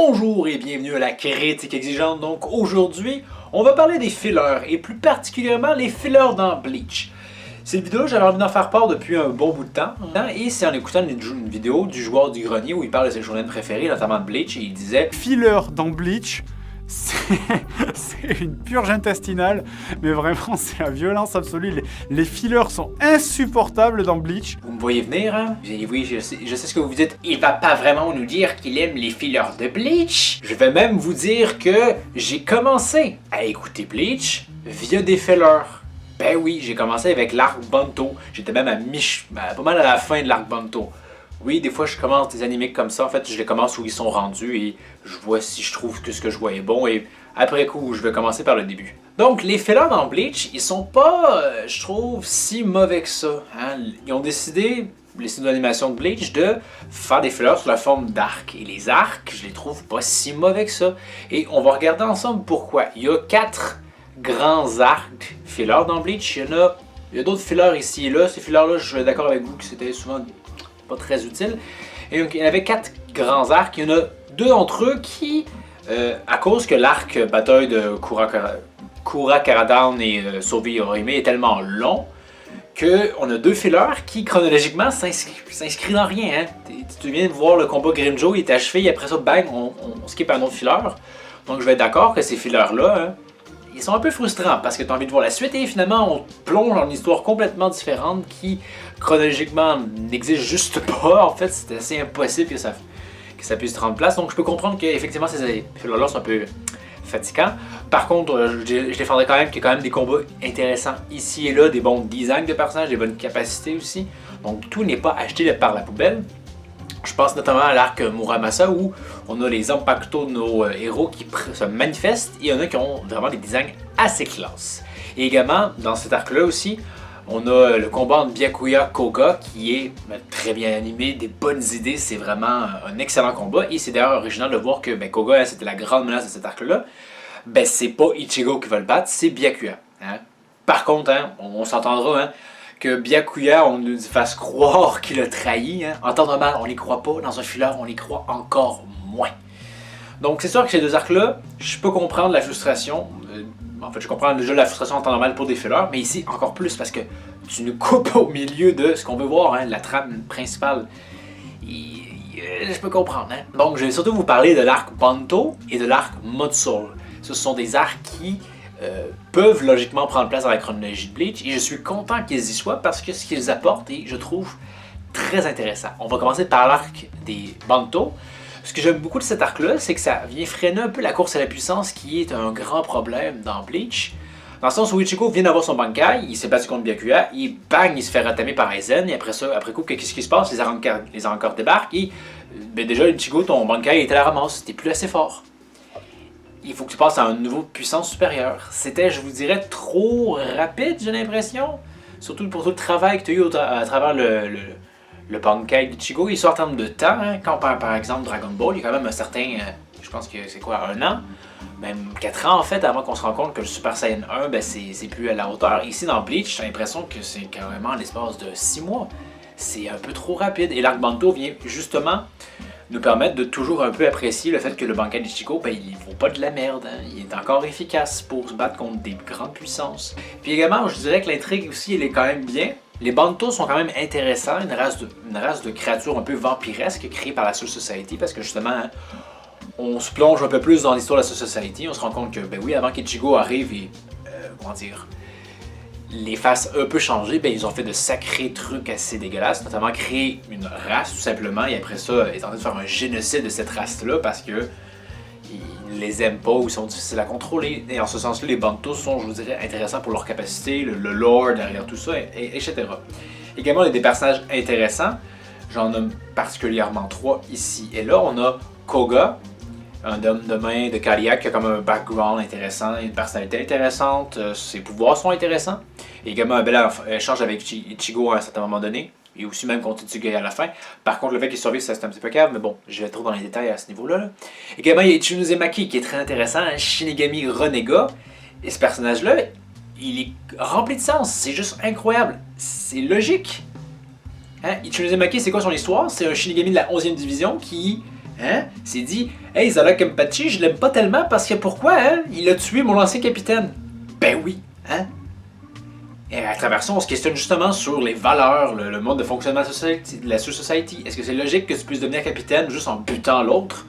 Bonjour et bienvenue à la critique exigeante. Donc aujourd'hui, on va parler des fillers et plus particulièrement les fillers dans Bleach. Cette vidéo, j'avais envie d'en faire part depuis un bon bout de temps et c'est en écoutant une vidéo du joueur du grenier où il parle de ses shonen préférés, notamment de Bleach, et il disait Filler dans Bleach, c'est une purge intestinale, mais vraiment c'est la violence absolue. Les fillers sont insupportables dans Bleach. Vous me voyez venir, hein? Oui, je sais ce que vous dites. Il va pas vraiment nous dire qu'il aime les fillers de Bleach. Je vais même vous dire que j'ai commencé à écouter Bleach via des fillers. Ben oui, j'ai commencé avec l'arc Banto. J'étais même pas mal à la fin de l'arc Banto. Oui, des fois je commence des animés comme ça. En fait, je les commence où ils sont rendus et je vois si je trouve que ce que je vois est bon. Et après coup, je vais commencer par le début. Donc, les fillers dans Bleach, ils sont pas, je trouve, si mauvais que ça. Hein? Ils ont décidé, les studios d'animation de Bleach, de faire des fillers sous la forme d'arcs. Et les arcs, je les trouve pas si mauvais que ça. Et on va regarder ensemble pourquoi. Il y a 4 grands arcs fillers dans Bleach. Il y a d'autres fillers ici et là. Ces fillers-là, je suis d'accord avec vous que c'était souvent pas très utile. Et donc, il y en avait 4 grands arcs. Il y en a 2 d'entre eux qui, à cause que l'arc bataille de Kura Karadan et Sobi Orihime est tellement long, qu'on a 2 fillers qui, chronologiquement, s'inscrivent dans rien. Hein. Tu viens de voir le combat Grimmjow, il est achevé, et après ça, bang, on skip un autre filler. Donc, je vais être d'accord que ces fillers-là, hein, ils sont un peu frustrants parce que tu as envie de voir la suite et finalement on plonge dans une histoire complètement différente qui chronologiquement n'existe juste pas. En fait, c'est assez impossible que ça puisse se rendre place. Donc je peux comprendre qu'effectivement ces fillers-là sont un peu fatigants. Par contre, je défendrais quand même qu'il y a quand même des combats intéressants ici et là, des bons designs de personnages, des bonnes capacités aussi. Donc tout n'est pas acheté par la poubelle. Je pense notamment à l'arc Muramasa où on a les impactos de nos héros qui se manifestent et il y en a qui ont vraiment des designs assez classe. Et également, dans cet arc-là aussi, on a le combat entre Byakuya Koga qui est très bien animé, des bonnes idées, c'est vraiment un excellent combat. Et c'est d'ailleurs original de voir que Koga, c'était la grande menace de cet arc-là. C'est pas Ichigo qui va le battre, c'est Byakuya. Hein? Par contre, hein, on s'entendra, hein, que Byakuya, on nous fasse croire qu'il a trahi. Hein. En temps normal, on les croit pas. Dans un filler, on les croit encore moins. Donc c'est sûr que ces 2 arcs-là, je peux comprendre la frustration. En fait, je comprends déjà la frustration en temps normal pour des fillers, mais ici, encore plus, parce que tu nous coupes au milieu de ce qu'on veut voir, hein, la trame principale. Je peux comprendre. Hein. Donc, je vais surtout vous parler de l'arc Banto et de l'arc Mud Soul. Ce sont des arcs qui peuvent logiquement prendre place dans la chronologie de Bleach et je suis content qu'ils y soient parce que ce qu'ils apportent est, je trouve, très intéressant. On va commencer par l'arc des Banto. Ce que j'aime beaucoup de cet arc-là, c'est que ça vient freiner un peu la course à la puissance qui est un grand problème dans Bleach. Dans le sens où Ichigo vient d'avoir son Bankai, il s'est battu contre Byakuya, et bang, il se fait ratamer par Aizen, et après ça, après coup, qu'est-ce qui se passe? Les Arrancars débarquent, et déjà Ichigo, ton Bankai était à la ramasse, t'es plus assez fort. Il faut que tu passes à un niveau de puissance supérieure. C'était, je vous dirais, trop rapide, j'ai l'impression. Surtout pour tout le travail que tu as eu à travers le Bankai d'Ichigo. Et ça en termes de temps, hein, quand on parle par exemple Dragon Ball, il y a quand même un certain, je pense que c'est quoi, 1 an? Même 4 ans en fait, avant qu'on se rende compte que le Super Saiyan 1, c'est plus à la hauteur. Ici dans Bleach, j'ai l'impression que c'est carrément l'espace de 6 mois. C'est un peu trop rapide. Et l'arc Banto vient justement nous permettre de toujours un peu apprécier le fait que le Bankai d'Ichigo, il vaut pas de la merde. Hein. Il est encore efficace pour se battre contre des grandes puissances. Puis également, je dirais que l'intrigue aussi, elle est quand même bien. Les Bantos sont quand même intéressants, une race de créatures un peu vampiresques créées par la Soul Society, parce que justement, hein, on se plonge un peu plus dans l'histoire de la Soul Society, on se rend compte que, oui, avant qu'Ichigo arrive et, les fasse un peu changer, ils ont fait de sacrés trucs assez dégueulasses, notamment créer une race tout simplement, et après ça, ils ont tenté de faire un génocide de cette race-là parce que ils les aiment pas ou ils sont difficiles à contrôler. Et en ce sens-là, les Bantos sont, je vous dirais, intéressants pour leur capacité, le lore derrière tout ça, etc. Également, il y a des personnages intéressants. J'en nomme particulièrement 3 ici et là. On a Koga, un homme de main de cardiaque qui a comme un background intéressant, une personnalité intéressante, ses pouvoirs sont intéressants. Et également un bel échange avec Ichigo à un certain moment donné, et aussi même contre Tsuga à la fin. Par contre, le fait qu'il survive, c'est un petit peu cave, mais bon, je vais trop dans les détails à ce niveau-là. Là. Également, il y a Ichinouzemaki qui est très intéressant, un Shinigami Renega. Et ce personnage-là, il est rempli de sens, c'est juste incroyable, c'est logique. Hein? Ichinouzemaki, c'est quoi son histoire? C'est un Shinigami de la 11e division qui Hein? Il s'est dit, hey, Zola Kenpachi, je l'aime pas tellement parce que pourquoi, hein? Il a tué mon ancien capitaine. Ben oui, hein? Et à travers ça, on se questionne justement sur les valeurs, le mode de fonctionnement de la society. Est-ce que c'est logique que tu puisses devenir capitaine juste en butant l'autre?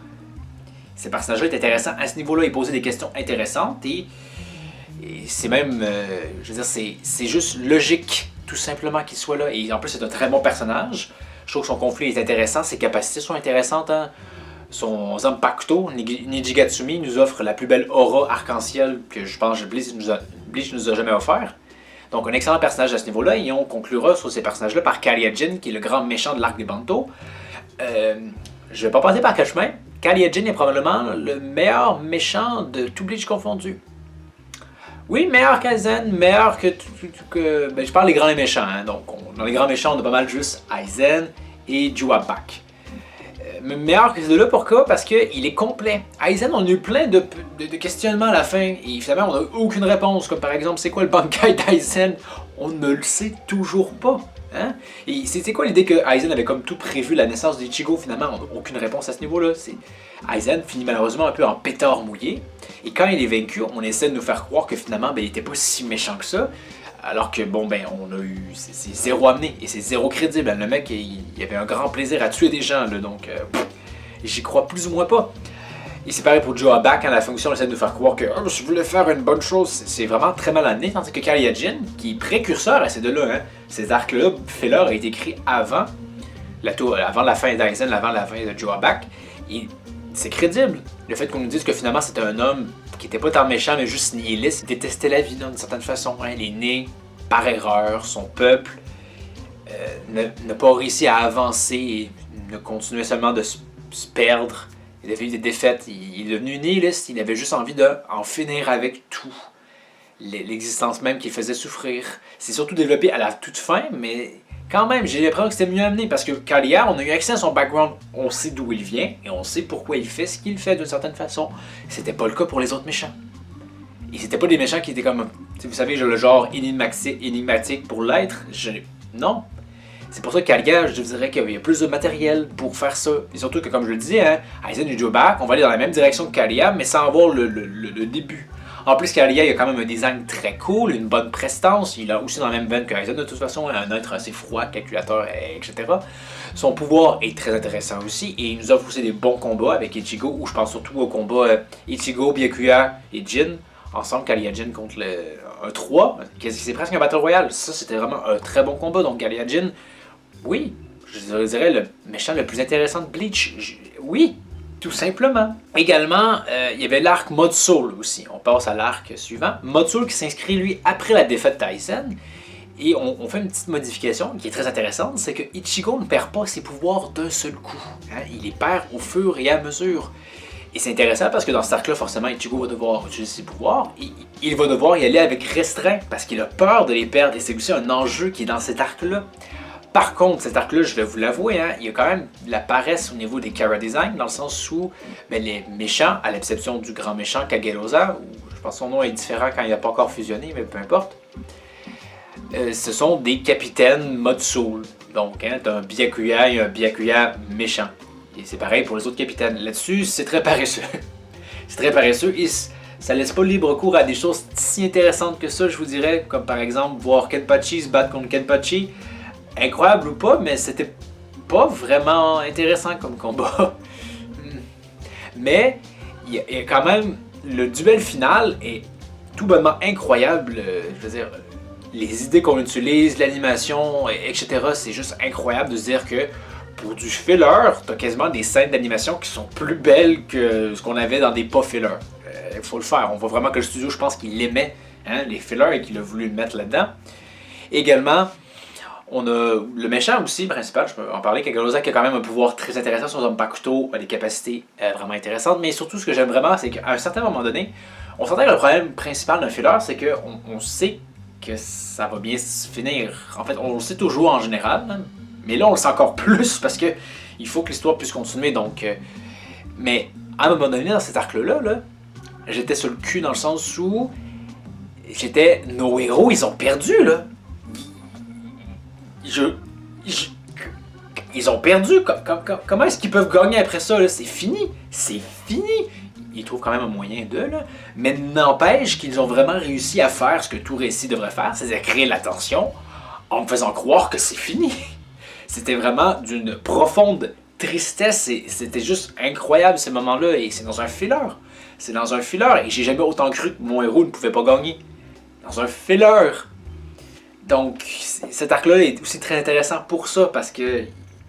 Ces personnages-là est intéressant à ce niveau-là. Ils posaient des questions intéressantes et c'est même, je veux dire, c'est juste logique, tout simplement, qu'il soit là. Et en plus, c'est un très bon personnage. Je trouve que son conflit est intéressant, ses capacités sont intéressantes. Hein? Son Zanpakuto, Nijigatsumi, nous offre la plus belle aura arc-en-ciel que je pense que Bleach nous a jamais offert. Donc, un excellent personnage à ce niveau-là, et on conclura sur ces personnages-là par Kaliajin, qui est le grand méchant de l'arc des Banto. Je vais pas passer par quel chemin. Kaliajin est probablement le meilleur méchant de tout Bleach confondu. Oui, meilleur qu'Aizen, meilleur que ben, je parle des grands méchants, hein, donc dans les grands méchants, on a pas mal juste Aizen et Juabak. Meilleur que ces deux-là, pourquoi? Parce qu'il est complet. Aizen, on a eu plein de questionnements à la fin, et finalement, on n'a aucune réponse, comme par exemple, c'est quoi le Bankai d'Aizen? On ne le sait toujours pas. Hein? Et c'est quoi l'idée que Aizen avait comme tout prévu la naissance d'Ichigo? Finalement, on n'a aucune réponse à ce niveau-là. Aizen finit malheureusement un peu en pétard mouillé, et quand il est vaincu, on essaie de nous faire croire que finalement, ben, il n'était pas si méchant que ça. Alors que, bon, ben, on a eu. C'est zéro amené et c'est zéro crédible. Le mec, il avait un grand plaisir à tuer des gens, là, donc. J'y crois plus ou moins pas. Et c'est pareil pour Joabak, quand la fonction essaie de nous faire croire que je voulais faire une bonne chose. C'est vraiment très mal amené, tandis que Kaliajin, qui est précurseur à ces deux-là, hein, ces arcs-là, filler a été écrit avant la fin d'Aizen, avant la fin de Joabak. Et c'est crédible. Le fait qu'on nous dise que finalement c'était un homme qui était pas tant méchant, mais juste nihiliste, il détestait la vie d'une certaine façon. Hein. Il est né par erreur, son peuple n'a pas réussi à avancer et ne continuait seulement de se perdre et de vivre des défaites. Il est devenu nihiliste, il avait juste envie d'en finir avec tout. L'existence même qui faisait souffrir. C'est surtout développé à la toute fin, mais quand même, j'ai l'impression que c'était mieux amené parce que Kalia, on a eu accès à son background, on sait d'où il vient et on sait pourquoi il fait ce qu'il fait d'une certaine façon. C'était pas le cas pour les autres méchants. Et c'était pas des méchants qui étaient comme, vous savez, le genre énigmatique pour l'être. Non. C'est pour ça que Kalia, je dirais qu'il y a plus de matériel pour faire ça. Et surtout que, comme je le disais, hein, Aizen et Joabak, on va aller dans la même direction que Kalia, mais sans avoir le début. En plus, Kalia, il a quand même un design très cool, une bonne prestance. Il a aussi dans la même veine que Aizen, de toute façon, un être assez froid, calculateur, etc. Son pouvoir est très intéressant aussi, et il nous offre aussi des bons combats avec Ichigo, où je pense surtout au combat Ichigo, Byakuya et Jin, ensemble, Kaliajin contre un 3. C'est presque un Battle Royale. Ça, c'était vraiment un très bon combat. Donc, Kaliajin, oui, je dirais le méchant le plus intéressant de Bleach. Oui, tout simplement. Également, il y avait l'arc Mode Soul aussi. On passe à l'arc suivant. Mode Soul qui s'inscrit, lui, après la défaite d'Aizen. Et on fait une petite modification qui est très intéressante, c'est que Ichigo ne perd pas ses pouvoirs d'un seul coup. Hein? Il les perd au fur et à mesure. Et c'est intéressant parce que dans cet arc-là, forcément, Ichigo va devoir utiliser ses pouvoirs. Il va devoir y aller avec restreint parce qu'il a peur de les perdre. Et c'est aussi un enjeu qui est dans cet arc-là. Par contre, cet arc-là, je vais vous l'avouer, hein, il y a quand même de la paresse au niveau des chara design, dans le sens où les méchants, à l'exception du grand méchant Kagerosa, où je pense que son nom est différent quand il n'a pas encore fusionné, mais peu importe, ce sont des capitaines mode soul. Donc, hein, tu as un Byakuya et un Byakuya méchant. Et c'est pareil pour les autres capitaines. Là-dessus, c'est très paresseux. C'est très paresseux et ça laisse pas libre cours à des choses si intéressantes que ça, je vous dirais, comme par exemple voir Kenpachi se battre contre Kenpachi. Incroyable ou pas, mais c'était pas vraiment intéressant comme combat. Mais il y a quand même, le duel final est tout bonnement incroyable. Je veux dire, les idées qu'on utilise, l'animation, etc., c'est juste incroyable de se dire que pour du filler, t'as quasiment des scènes d'animation qui sont plus belles que ce qu'on avait dans des pas fillers. Il faut le faire. On voit vraiment que le studio, je pense qu'il aimait les fillers et qu'il a voulu le mettre là-dedans. Également, on a le méchant aussi, principal, je peux en parler, Kagerosa qui a quand même un pouvoir très intéressant, son Zanpakuto a des capacités vraiment intéressantes, mais surtout ce que j'aime vraiment, c'est qu'à un certain moment donné, on s'entend que le problème principal d'un filler, c'est qu'on sait que ça va bien se finir. En fait, on le sait toujours en général, hein, mais là on le sait encore plus parce que il faut que l'histoire puisse continuer, donc... mais à un moment donné, dans cet arc-là, j'étais sur le cul dans le sens où nos héros, ils ont perdu, là. ils ont perdu. Comment est-ce qu'ils peuvent gagner après ça? Là? C'est fini. C'est fini. Ils trouvent quand même un moyen de, là. Mais n'empêche qu'ils ont vraiment réussi à faire ce que tout récit devrait faire, c'est-à-dire créer l'attention en me faisant croire que c'est fini. C'était vraiment d'une profonde tristesse et c'était juste incroyable ces moments-là. Et c'est dans un filler. C'est dans un filler. Et j'ai jamais autant cru que mon héros ne pouvait pas gagner. Dans un filler. Donc, cet arc-là est aussi très intéressant pour ça, parce que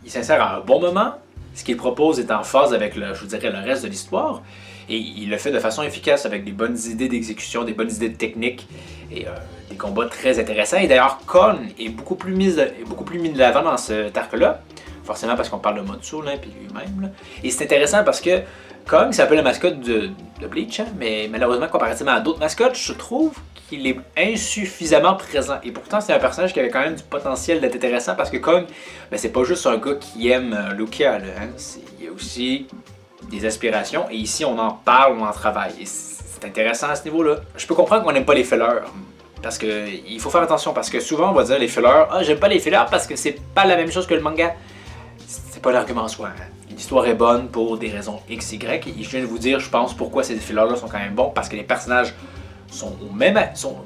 il s'insère à un bon moment. Ce qu'il propose est en phase avec, je vous dirais, le reste de l'histoire. Et il le fait de façon efficace, avec des bonnes idées d'exécution, des bonnes idées de technique, et des combats très intéressants. Et d'ailleurs, Kon est beaucoup plus mis de l'avant dans cet arc-là. Forcément parce qu'on parle de Motsu, là, puis lui-même. Là. Et c'est intéressant parce que Kong, c'est un peu la mascotte de Bleach, hein, mais malheureusement, comparativement à d'autres mascottes, je trouve qu'il est insuffisamment présent. Et pourtant, c'est un personnage qui avait quand même du potentiel d'être intéressant parce que Kong, ben, c'est pas juste un gars qui aime Lucia, là, hein, il y a aussi des aspirations. Et ici, on en parle, on en travaille. Et c'est intéressant à ce niveau-là. Je peux comprendre qu'on n'aime pas les fillers. Parce que il faut faire attention, parce que souvent on va dire les fillers, ah j'aime pas les fillers parce que c'est pas la même chose que le manga. C'est pas l'argument en soi. Hein. L'histoire est bonne pour des raisons X, Y. Et je viens de vous dire, je pense, pourquoi ces fillers-là sont quand même bons. Parce que les personnages sont au même.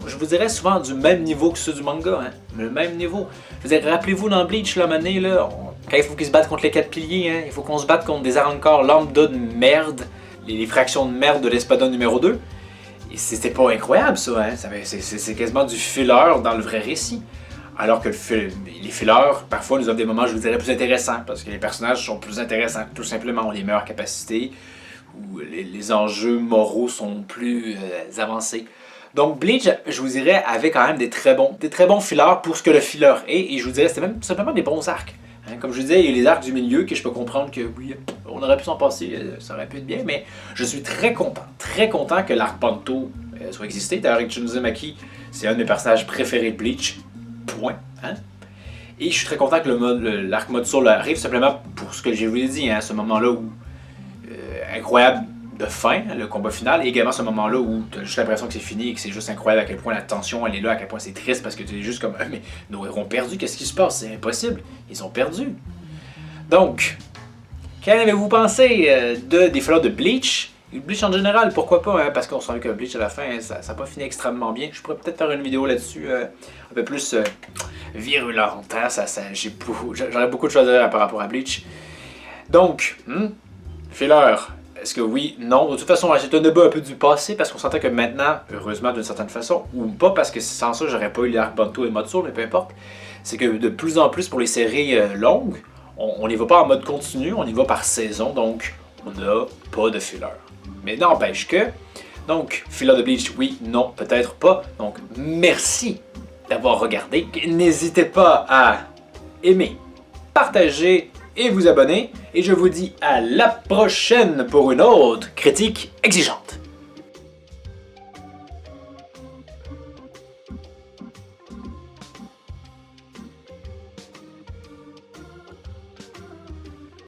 Je vous dirais souvent du même niveau que ceux du manga. Hein. Le même niveau. Je veux dire, rappelez-vous dans Bleach, là, mané, là, quand il faut qu'ils se battent contre les 4 piliers, hein, il faut qu'on se batte contre des arrancar lambda de merde, les fractions de merde de l'espadon numéro 2. Et c'était pas incroyable, ça. Hein. C'est quasiment du filler dans le vrai récit. Alors que les fillers, parfois, nous offrent des moments, je vous dirais, plus intéressants, parce que les personnages sont plus intéressants, tout simplement, ont les meilleures capacités, ou les enjeux moraux sont plus avancés. Donc Bleach, je vous dirais, avait quand même des très bons fillers pour ce que le filler est, et je vous dirais, c'était même tout simplement des bons arcs. Hein, comme je vous disais, il y a les arcs du milieu que je peux comprendre que oui, on aurait pu s'en passer, ça aurait pu être bien, mais je suis très content que l'arc Banto soit existé. D'ailleurs, Ichino Uzumaki, c'est un de mes personnages préférés de Bleach. Point. Hein? Et je suis très content que l'arc mode soul arrive simplement pour ce que je vous ai dit, hein, ce moment-là où incroyable de fin, le combat final, et également ce moment-là où tu as juste l'impression que c'est fini et que c'est juste incroyable à quel point la tension elle est là, à quel point c'est triste parce que tu es juste comme mais nos héros ont perdu, qu'est-ce qui se passe? C'est impossible, ils ont perdu. Donc, qu'en avez-vous pensé des fillers de Bleach? Bleach en général, pourquoi pas, hein, parce qu'on sent que Bleach à la fin, ça n'a pas fini extrêmement bien. Je pourrais peut-être faire une vidéo là-dessus, un peu plus virulente. Hein, j'aurais beaucoup de choses à dire par rapport à Bleach. Donc, filler, est-ce que oui, non? De toute façon, c'est un débat un peu du passé, parce qu'on sentait que maintenant, heureusement d'une certaine façon, ou pas, parce que sans ça, j'aurais pas eu l'arc Banto et mode soul, mais peu importe, c'est que de plus en plus pour les séries longues, on n'y va pas en mode continu, on y va par saison, donc on n'a pas de filler. Mais n'empêche que, donc, filler de Bleach, oui, non, peut-être pas. Donc, merci d'avoir regardé. N'hésitez pas à aimer, partager et vous abonner. Et je vous dis à la prochaine pour une autre critique exigeante.